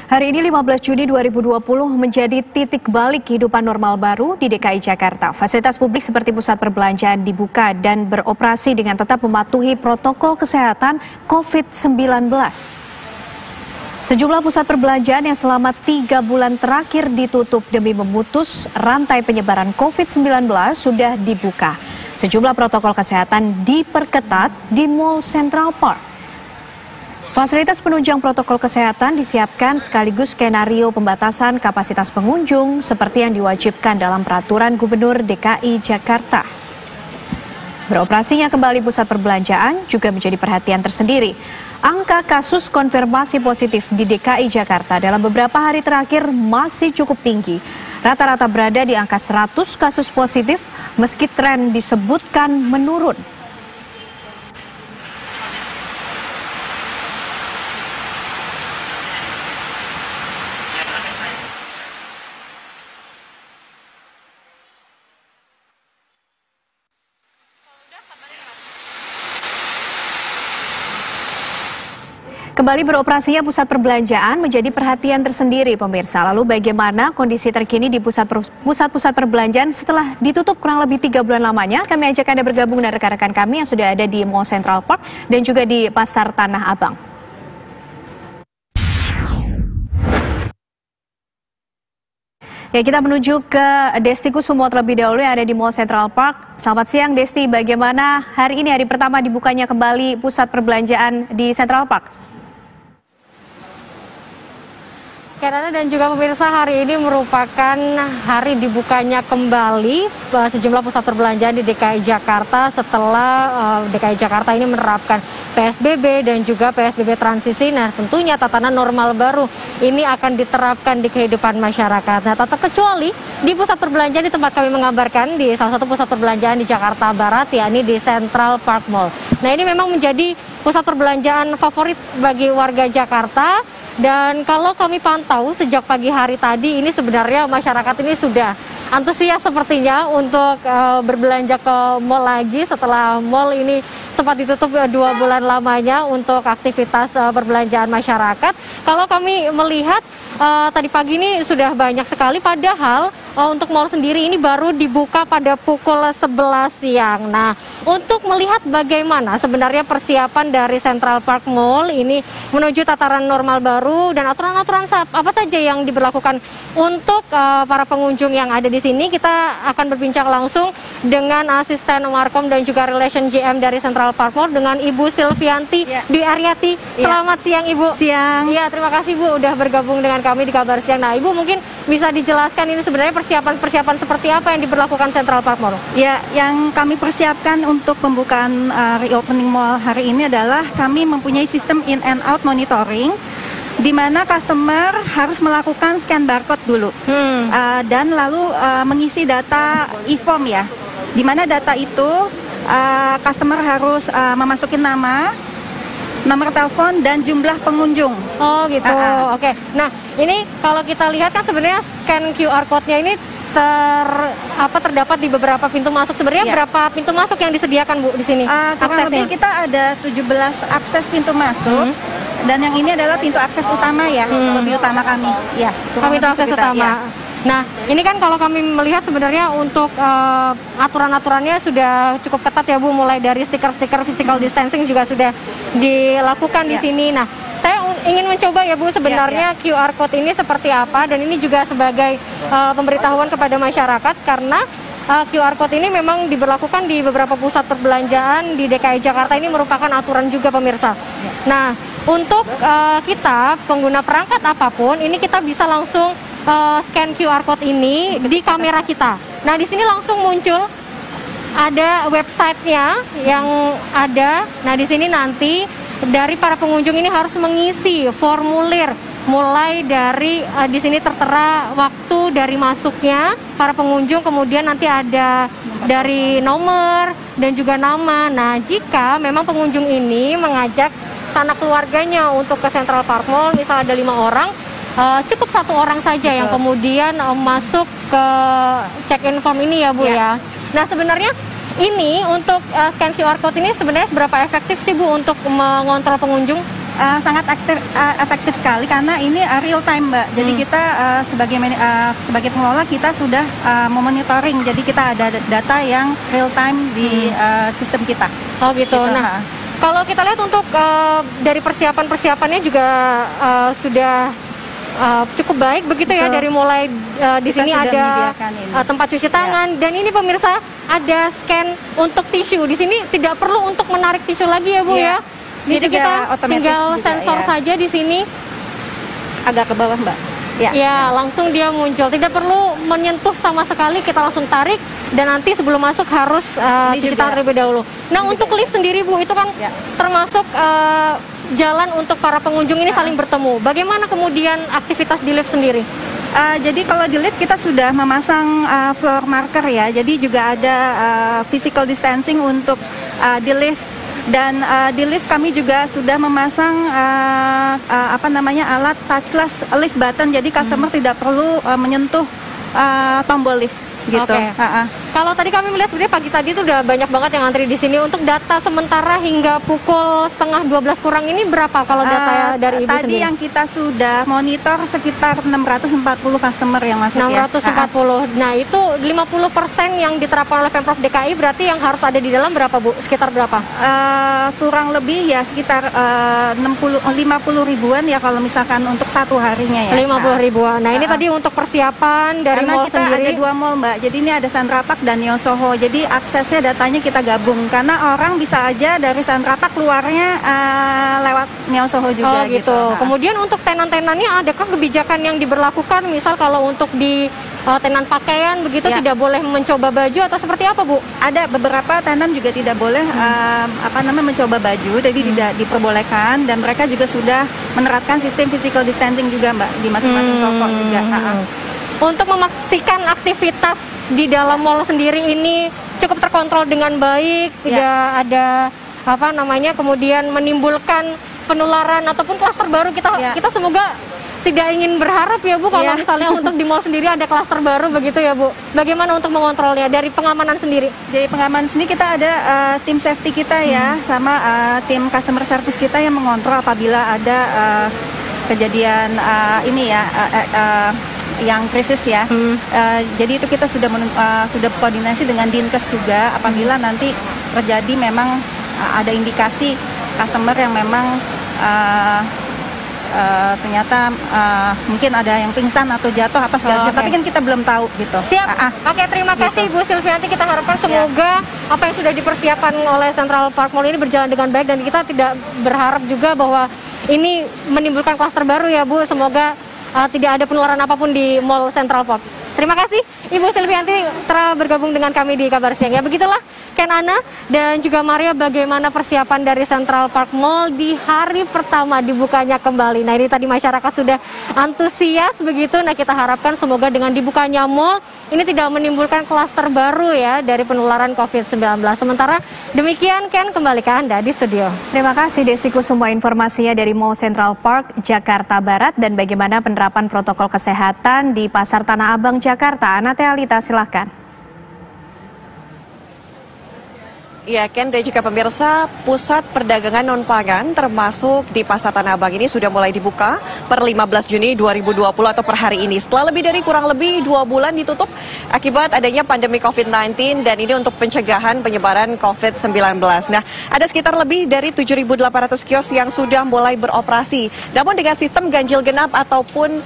Hari ini 15 Juni 2020 menjadi titik balik kehidupan normal baru di DKI Jakarta. Fasilitas publik seperti pusat perbelanjaan dibuka dan beroperasi dengan tetap mematuhi protokol kesehatan COVID-19. Sejumlah pusat perbelanjaan yang selama 3 bulan terakhir ditutup demi memutus rantai penyebaran COVID-19 sudah dibuka. Sejumlah protokol kesehatan diperketat di Mall Central Park. Fasilitas penunjang protokol kesehatan disiapkan sekaligus skenario pembatasan kapasitas pengunjung seperti yang diwajibkan dalam peraturan Gubernur DKI Jakarta. Beroperasinya kembali pusat perbelanjaan juga menjadi perhatian tersendiri. Angka kasus konfirmasi positif di DKI Jakarta dalam beberapa hari terakhir masih cukup tinggi. Rata-rata berada di angka 100 kasus positif meski tren disebutkan menurun. Kembali beroperasinya pusat perbelanjaan menjadi perhatian tersendiri pemirsa. Lalu bagaimana kondisi terkini di pusat-pusat perbelanjaan setelah ditutup kurang lebih 3 bulan lamanya? Kami ajak Anda bergabung dengan rekan-rekan kami yang sudah ada di Mall Central Park dan juga di Pasar Tanah Abang. Ya, kita menuju ke Desti Kusumo terlebih dahulu yang ada di Mall Central Park. Selamat siang Desti, bagaimana hari ini hari pertama dibukanya kembali pusat perbelanjaan di Central Park? Karena dan juga pemirsa, hari ini merupakan hari dibukanya kembali sejumlah pusat perbelanjaan di DKI Jakarta setelah DKI Jakarta ini menerapkan PSBB dan juga PSBB transisi. Nah, tentunya tatanan normal baru ini akan diterapkan di kehidupan masyarakat. Nah, tak terkecuali di pusat perbelanjaan di tempat kami mengabarkan di salah satu pusat perbelanjaan di Jakarta Barat, yakni di Central Park Mall. Nah, ini memang menjadi pusat perbelanjaan favorit bagi warga Jakarta. Dan kalau kami pantau sejak pagi hari tadi, ini sebenarnya masyarakat ini sudah antusias sepertinya untuk berbelanja ke mall lagi setelah mall ini sempat ditutup 2 bulan lamanya untuk aktivitas perbelanjaan masyarakat. Kalau kami melihat tadi pagi ini sudah banyak sekali, padahal untuk mall sendiri ini baru dibuka pada pukul 11 siang. Nah, untuk melihat bagaimana sebenarnya persiapan dari Central Park Mall ini menuju tataran normal baru dan aturan-aturan apa saja yang diberlakukan untuk para pengunjung yang ada di sini, kita akan berbincang langsung dengan asisten Markom dan juga Relation GM dari Central Park Mall dengan Ibu Silvianti Dwi Aryati. Selamat siang Ibu. Siang. Iya, terima kasih Bu udah bergabung dengan kami di Kabar Siang. Nah, Ibu mungkin bisa dijelaskan ini sebenarnya persiapan seperti apa yang diberlakukan Central Park Mall? Ya, yang kami persiapkan untuk pembukaan reopening mall hari ini adalah kami mempunyai sistem in and out monitoring, di mana customer harus melakukan scan barcode dulu dan lalu mengisi data e-form ya, di mana data itu customer harus memasukin nama, nomor telepon dan jumlah pengunjung. Oh gitu, oke. Nah ini kalau kita lihat kan sebenarnya scan QR code-nya ini terdapat di beberapa pintu masuk. Sebenarnya berapa pintu masuk yang disediakan Bu di sini? Kurang lebih kita ada 17 akses pintu masuk. Dan yang ini adalah pintu akses utama ya, lebih utama kami. Ya, pintu akses utama. Ya. Nah, ini kan kalau kami melihat sebenarnya untuk aturan-aturannya sudah cukup ketat ya Bu, mulai dari stiker-stiker physical distancing juga sudah dilakukan di sini. Nah, saya ingin mencoba ya Bu sebenarnya QR code ini seperti apa, dan ini juga sebagai pemberitahuan kepada masyarakat karena QR code ini memang diberlakukan di beberapa pusat perbelanjaan di DKI Jakarta. Ini merupakan aturan juga pemirsa. Nah, untuk kita pengguna perangkat apapun, ini kita bisa langsung scan QR code ini di kamera kita. Nah, di sini langsung muncul ada websitenya yang ada. Nah, di sini nanti dari para pengunjung ini harus mengisi formulir, mulai dari di sini tertera waktu dari masuknya para pengunjung, kemudian nanti ada dari nomor dan juga nama. Nah, jika memang pengunjung ini mengajak sanak keluarganya untuk ke Central Park Mall, misalnya ada 5 orang, cukup 1 orang saja yang kemudian masuk ke check-in form ini ya Bu ya. Nah, sebenarnya ini untuk scan QR code ini sebenarnya seberapa efektif sih Bu untuk mengontrol pengunjung? sangat efektif sekali karena ini real time, Mbak. Jadi kita sebagai pengelola kita sudah memonitoring. Jadi kita ada data yang real time di sistem kita. Oh gitu. Nah, kalau kita lihat untuk dari persiapannya juga sudah cukup baik begitu. Betul. Ya, dari mulai di sini ada tempat cuci tangan dan ini pemirsa ada scan untuk tisu. Di sini tidak perlu untuk menarik tisu lagi ya Bu ya. Jadi kita tinggal sensor saja di sini. Agak ke bawah, Mbak. Ya, langsung dia muncul. Tidak perlu menyentuh sama sekali, kita langsung tarik dan nanti sebelum masuk harus cuci tangan terlebih dahulu. Nah, untuk lift sendiri Bu, itu kan termasuk jalan untuk para pengunjung ini saling bertemu. Bagaimana kemudian aktivitas di lift sendiri? Jadi kalau di lift kita sudah memasang floor marker ya. Jadi juga ada physical distancing untuk di lift. Dan di lift kami juga sudah memasang alat touchless lift button. Jadi customer tidak perlu menyentuh tombol lift gitu. Kalau tadi kami melihat sebenarnya pagi tadi itu udah banyak banget yang antri di sini. Untuk data sementara hingga pukul 11:30 kurang ini berapa kalau data dari Ibu sendiri? Tadi yang kita sudah monitor sekitar 640 customer yang masuk 640. Nah, itu 50% yang diterapkan oleh Pemprov DKI berarti yang harus ada di dalam berapa Bu? Sekitar berapa? Kurang lebih ya sekitar 50 ribuan ya kalau misalkan untuk satu harinya ya. 50 ribuan. Nah, ini tadi untuk persiapan dari mall sendiri. Ada 2 mall, Mbak. Jadi ini ada Sandra Park dan Neo Soho. Jadi aksesnya datanya kita gabung karena orang bisa aja dari Sandra Park keluarnya lewat Neo Soho juga. Oh gitu. Kemudian untuk tenan-tenannya adakah kebijakan yang diberlakukan? Misal kalau untuk di tenan pakaian begitu tidak boleh mencoba baju atau seperti apa Bu? Ada beberapa tenan juga tidak boleh mencoba baju, jadi tidak diperbolehkan dan mereka juga sudah menerapkan sistem physical distancing juga Mbak di masing-masing toko juga. Untuk memastikan aktivitas di dalam mall sendiri ini cukup terkontrol dengan baik, tidak ada kemudian menimbulkan penularan ataupun klaster baru. Kita semoga tidak ingin berharap ya Bu kalau misalnya untuk di mall sendiri ada klaster baru begitu ya Bu. Bagaimana untuk mengontrolnya dari pengamanan sendiri? Dari pengamanan sendiri kita ada tim safety kita ya sama tim customer service kita yang mengontrol apabila ada kejadian yang krisis ya. Jadi itu kita sudah koordinasi dengan Dinkes juga apabila nanti terjadi memang ada indikasi customer yang memang ternyata mungkin ada yang pingsan atau jatuh apa segala macam, tapi kan kita belum tahu gitu. Siap. Oke, terima kasih Ibu Silvianti. Kita harapkan semoga apa yang sudah dipersiapkan oleh Central Park Mall ini berjalan dengan baik dan kita tidak berharap juga bahwa ini menimbulkan klaster baru ya Bu. Semoga tidak ada penularan apapun di Mall Central Park. Terima kasih Ibu Silvianti telah bergabung dengan kami di Kabar Siang. Ya begitulah Ken, Ana dan juga Maria bagaimana persiapan dari Central Park Mall di hari pertama dibukanya kembali. Nah, ini tadi masyarakat sudah antusias begitu. Nah, kita harapkan semoga dengan dibukanya mall ini tidak menimbulkan klaster baru ya dari penularan COVID-19. Sementara demikian Ken, kembali ke Anda di studio. Terima kasih Destiku, semua informasinya dari Mall Central Park Jakarta Barat dan bagaimana penerapan protokol kesehatan di Pasar Tanah Abang Jakarta. Ana Tealita, silahkan. Ya, Ken dan juga pemirsa, pusat perdagangan non-pangan termasuk di Pasar Tanah Abang ini sudah mulai dibuka per 15 Juni 2020 atau per hari ini. Setelah kurang lebih 2 bulan ditutup akibat adanya pandemi COVID-19 dan ini untuk pencegahan penyebaran COVID-19. Nah, ada sekitar lebih dari 7.800 kios yang sudah mulai beroperasi. Namun dengan sistem ganjil genap ataupun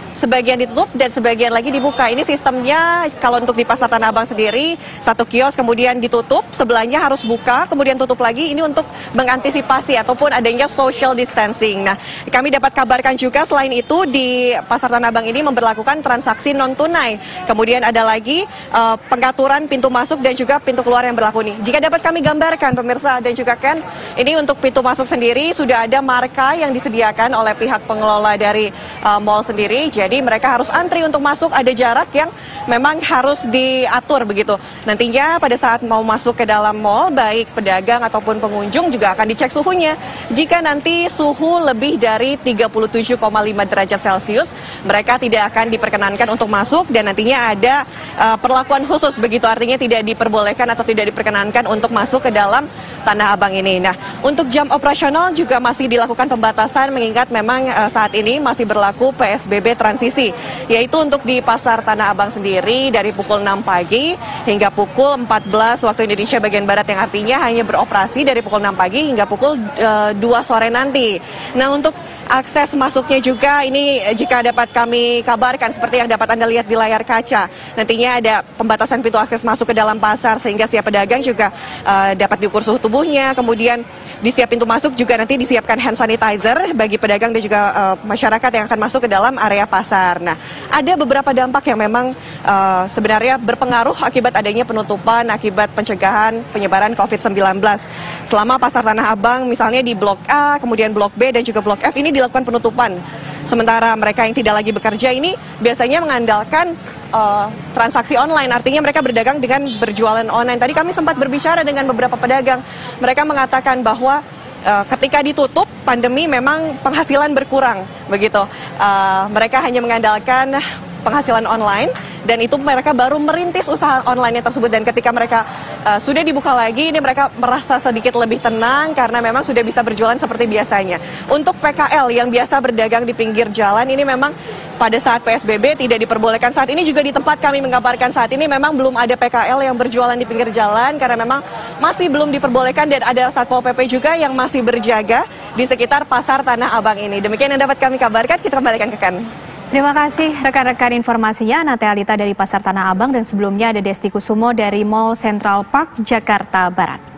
sebagian ditutup dan sebagian lagi dibuka. Ini sistemnya kalau untuk di Pasar Tanah Abang sendiri, satu kios kemudian ditutup, sebelahnya harus buka, kemudian tutup lagi. Ini untuk mengantisipasi ataupun adanya social distancing. Nah, kami dapat kabarkan juga selain itu di Pasar Tanah Abang ini memberlakukan transaksi non-tunai. Kemudian ada lagi pengaturan pintu masuk dan juga pintu keluar yang berlaku nih. Jika dapat kami gambarkan pemirsa dan juga Ken, ini untuk pintu masuk sendiri sudah ada marka yang disediakan oleh pihak pengelola dari mall sendiri. Jadi mereka harus antri untuk masuk, ada jarak yang memang harus diatur begitu. Nantinya pada saat mau masuk ke dalam mall, baik pedagang ataupun pengunjung juga akan dicek suhunya. Jika nanti suhu lebih dari 37,5 derajat Celcius, mereka tidak akan diperkenankan untuk masuk dan nantinya ada perlakuan khusus begitu. Artinya tidak diperbolehkan atau tidak diperkenankan untuk masuk ke dalam Tanah Abang ini. Nah, untuk jam operasional juga masih dilakukan pembatasan mengingat memang saat ini masih berlaku PSBB transisi, yaitu untuk di Pasar Tanah Abang sendiri dari pukul 6 pagi hingga pukul 14 waktu Indonesia bagian Barat, yang artinya hanya beroperasi dari pukul 6 pagi hingga pukul 2 sore nanti. Nah, untuk akses masuknya juga ini jika dapat kami kabarkan seperti yang dapat Anda lihat di layar kaca. Nantinya ada pembatasan pintu akses masuk ke dalam pasar sehingga setiap pedagang juga dapat diukur suhu tubuhnya. Kemudian di setiap pintu masuk juga nanti disiapkan hand sanitizer bagi pedagang dan juga masyarakat yang akan masuk ke dalam area pasar. Nah, ada beberapa dampak yang memang sebenarnya berpengaruh akibat adanya penutupan akibat pencegahan penyebaran COVID-19. Selama Pasar Tanah Abang misalnya di Blok A, kemudian Blok B dan juga Blok F ini dilakukan penutupan. Sementara mereka yang tidak lagi bekerja ini biasanya mengandalkan transaksi online, artinya mereka berdagang dengan berjualan online. Tadi kami sempat berbicara dengan beberapa pedagang, mereka mengatakan bahwa ketika ditutup pandemi memang penghasilan berkurang, begitu. Mereka hanya mengandalkan penghasilan online dan itu mereka baru merintis usaha online tersebut, dan ketika mereka sudah dibuka lagi ini mereka merasa sedikit lebih tenang karena memang sudah bisa berjualan seperti biasanya. Untuk PKL yang biasa berdagang di pinggir jalan ini memang pada saat PSBB tidak diperbolehkan. Saat ini juga di tempat kami mengabarkan saat ini memang belum ada PKL yang berjualan di pinggir jalan karena memang masih belum diperbolehkan, dan ada Satpol PP juga yang masih berjaga di sekitar Pasar Tanah Abang ini. Demikian yang dapat kami kabarkan, kita kembalikan ke Ken. Terima kasih rekan-rekan informasinya, Nate Alita dari Pasar Tanah Abang, dan sebelumnya ada Desti Kusumo dari Mall Central Park, Jakarta Barat.